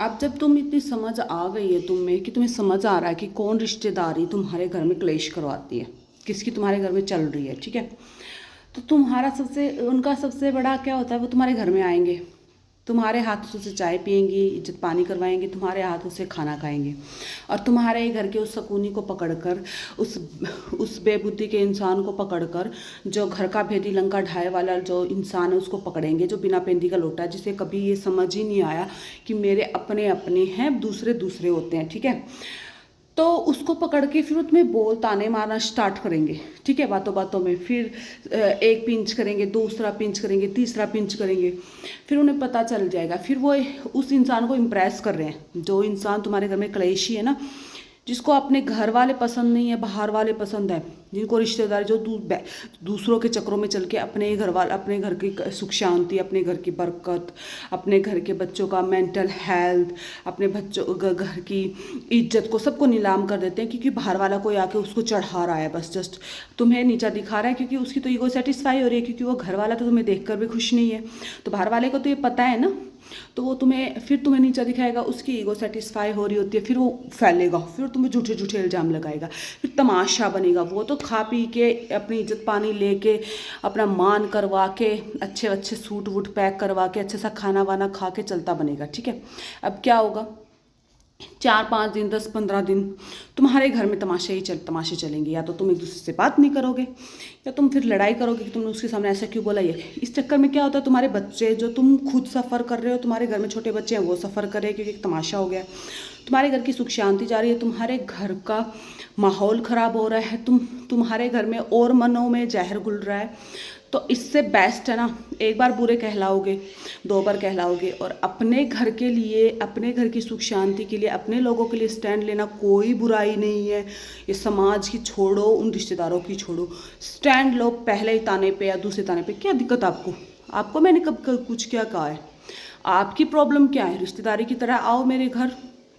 अब जब तुम इतनी समझ आ गई है तुम में कि तुम्हें समझ आ रहा है कि कौन रिश्तेदारी तुम्हारे घर में क्लेश करवाती है, किसकी तुम्हारे घर में चल रही है, ठीक है। तो तुम्हारा सबसे उनका सबसे बड़ा क्या होता है, वो तुम्हारे घर में आएंगे, तुम्हारे हाथों से चाय पियेंगी, इज्जत पानी करवाएंगे, तुम्हारे हाथों से खाना खाएंगे, और तुम्हारे ही घर के उस सकूनी को पकड़कर, उस उस बेबुद्धि के इंसान को पकड़कर, जो घर का भेदी लंका ढाए वाला जो इंसान है उसको पकड़ेंगे, जो बिना पेंदी का लोटा है, जिसे कभी ये समझ ही नहीं आया कि मेरे अपने अपने हैं, दूसरे दूसरे होते हैं, ठीक है। तो उसको पकड़ के फिर वो तुम्हें बोल ताने मारना स्टार्ट करेंगे, ठीक है, बातों बातों में। फिर एक पिंच करेंगे, दूसरा पिंच करेंगे, तीसरा पिंच करेंगे। फिर उन्हें पता चल जाएगा, फिर वो उस इंसान को इम्प्रेस कर रहे हैं, जो इंसान तुम्हारे घर में कलेशी है ना, जिसको अपने घर वाले पसंद नहीं है, बाहर वाले पसंद है, जिनको रिश्तेदार जो दूसरों के चक्रों में चल के अपने ही घर वाले, अपने घर की सुख शांति, अपने घर की बरकत, अपने घर के बच्चों का मेंटल हेल्थ, अपने बच्चों घर की इज्जत को सबको नीलाम कर देते हैं, क्योंकि बाहर वाला कोई आके उसको चढ़ा रहा है, बस जस्ट तुम्हें नीचा दिखा रहा है, क्योंकि उसकी तो ईगो सेटिस्फाई हो रही है, क्योंकि वो घर वाला तो तुम्हें देखकर भी खुश नहीं है। तो बाहर वाले को तो ये पता है ना, तो वो तुम्हें नीचा दिखाएगा, उसकी ईगो सेटिस्फाई हो रही होती है, फिर वो फैलेगा, फिर तुम्हें झूठे झूठे इल्जाम लगाएगा, फिर तमाशा बनेगा। वो तो खा पी के अपनी इज्जत पानी लेके, अपना मान करवा के, अच्छे अच्छे सूट वूट पैक करवा के, अच्छे सा खाना वाना खा के चलता बनेगा, ठीक है। अब क्या होगा, 4-5 दिन, 10-15 दिन तुम्हारे घर में तमाशे चलेंगे। या तो तुम एक दूसरे से बात नहीं करोगे, या तुम फिर लड़ाई करोगे कि तुमने उसके सामने ऐसा क्यों बोला। ये इस चक्कर में क्या होता है, तुम्हारे बच्चे जो तुम खुद सफ़र कर रहे हो, तुम्हारे घर में छोटे बच्चे हैं वो सफ़र कर रहे हैं, क्योंकि एक तमाशा हो गया। तुम्हारे घर की सुख शांति जा रही है, तुम्हारे घर का माहौल ख़राब हो रहा है, तुम्हारे घर में और मनों में जहर घुल रहा है। तो इससे बेस्ट है ना, एक बार बुरे कहलाओगे, 2 बार कहलाओगे, और अपने घर के लिए, अपने घर की सुख शांति के लिए, अपने लोगों के लिए स्टैंड लेना कोई बुराई नहीं है। ये समाज की छोड़ो, उन रिश्तेदारों की छोड़ो, स्टैंड लो पहले ही ताने पे या दूसरे ताने पे। क्या दिक्कत आपको मैंने कब कुछ क्या कहा है? आपकी प्रॉब्लम क्या है? रिश्तेदारी की तरह आओ मेरे घर,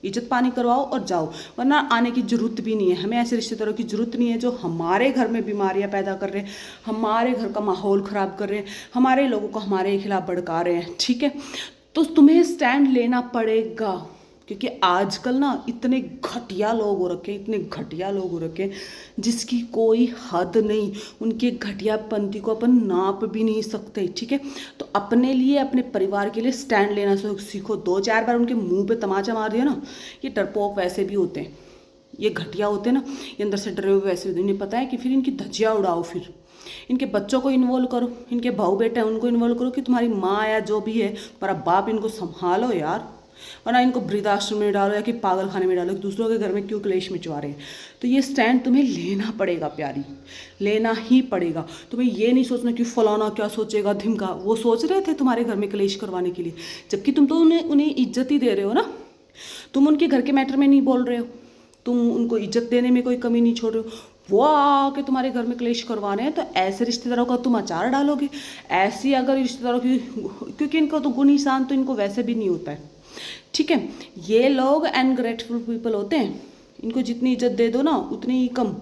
इज्जत पानी करवाओ और जाओ, वरना आने की ज़रूरत भी नहीं है। हमें ऐसे रिश्तेदारों की ज़रूरत नहीं है जो हमारे घर में बीमारियां पैदा कर रहे हैं, हमारे घर का माहौल ख़राब कर रहे हैं, हमारे लोगों को हमारे खिलाफ भड़का रहे हैं, ठीक है। तो तुम्हें स्टैंड लेना पड़ेगा, क्योंकि आजकल ना इतने घटिया लोग हो रखे, इतने घटिया लोग हो रखे जिसकी कोई हद नहीं। उनके घटियापंथी को अपन नाप भी नहीं सकते, ठीक है। तो अपने लिए, अपने परिवार के लिए स्टैंड लेना सीखो। 2-4 बार उनके मुंह पे तमाचा मार दिया ना, ये डरपोक वैसे भी होते हैं, ये घटिया होते हैं ना, ये अंदर से डरे हुए वैसे होते हैं। इन्हें पता है कि फिर इनकी धज्जियाँ उड़ाओ, फिर इनके बच्चों को इन्वॉल्व करो, इनके भाऊ बेटे हैं उनको इन्वॉल्व करो, कि तुम्हारी माँ या जो भी है, तुम्हारा बाप, इनको संभालो यार, वरना इनको वृद्धाश्रम में डालो या कि पागल खाने में डालो, दूसरों के घर में क्यों क्लेश मचवा रहे हैं। तो ये स्टैंड तुम्हें लेना पड़ेगा प्यारी, लेना ही पड़ेगा। तुम्हें ये नहीं सोचना कि फलाना क्या सोचेगा, धिमका, वो सोच रहे थे तुम्हारे घर में क्लेश करवाने के लिए, जबकि तुम तो उन्हें इज्जत ही दे रहे हो ना। तुम उनके घर के मैटर में नहीं बोल रहे हो, तुम उनको इज्जत देने में कोई कमी नहीं छोड़ रहे हो, वो आके तुम्हारे घर में क्लेश करवाने हैं। तो ऐसे रिश्तेदारों का तुम अचार डालोगे, ऐसी अगर रिश्तेदारों की, क्योंकि इनका तो गुण ईसान तो इनको वैसे भी नहीं होता है, ठीक है। ये लोग अनग्रेटफुल पीपल होते हैं, इनको जितनी इज्जत दे दो ना उतनी ही कम।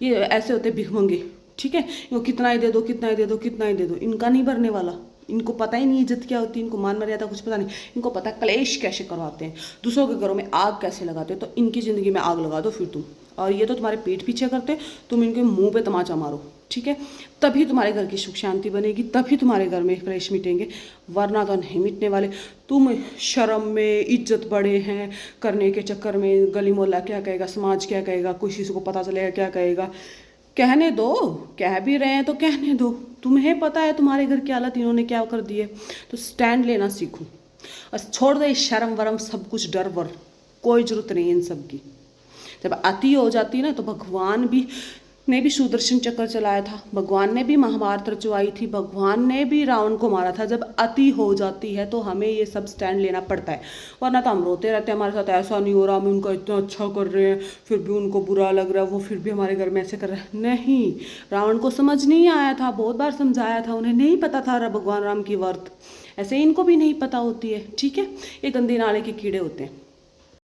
ये ऐसे होते हैं भिखमंगे, ठीक है। इनको कितना ही दे दो, कितना ही दे दो, कितना ही दे दो, इनका नहीं भरने वाला। इनको पता ही नहीं इज्जत क्या होती है, इनको मान मर्यादा कुछ पता नहीं। इनको पता क्लेश कैसे करवाते हैं, दूसरों के घरों में आग कैसे लगाते हैं। तो इनकी ज़िंदगी में आग लगा दो फिर तुम। और ये तो तुम्हारे पीठ पीछे करते, तुम इनके मुंह पे तमाचा मारो, ठीक है। तभी तुम्हारे घर की सुख शांति बनेगी, तभी तुम्हारे घर में क्लेश मिटेंगे, वरना तो नहीं मिटने वाले। तुम शर्म में, इज्जत बड़े हैं करने के चक्कर में, गली मोहल्ला क्या कहेगा, समाज क्या कहेगा, किसी को पता चलेगा क्या कहेगा, कहने दो। कह भी रहे हैं तो कहने दो, तुम्हें पता है तुम्हारे घर की हालत इन्होंने क्या कर दी है। तो स्टैंड लेना सीखो और छोड़ दे शर्म वरम, सब कुछ डर वर, कोई ज़रूरत नहीं इन सब की। जब अति हो जाती है ना, तो भगवान ने भी सुदर्शन चक्र चलाया था, भगवान ने भी महाभारत रचवाई थी, भगवान ने भी रावण को मारा था। जब अति हो जाती है तो हमें ये सब स्टैंड लेना पड़ता है, वरना तो हम रोते रहते हैं, हमारे साथ ऐसा नहीं हो रहा, हम उनका इतना अच्छा कर रहे हैं, फिर भी उनको बुरा लग रहा है, वो फिर भी हमारे घर में ऐसे कर रहे हैं। नहीं, रावण को समझ नहीं आया था, बहुत बार समझाया था, उन्हें नहीं पता था भगवान राम की वर्थ। ऐसे इनको भी नहीं पता होती है, ठीक है। ये गंदे नाले के कीड़े होते हैं।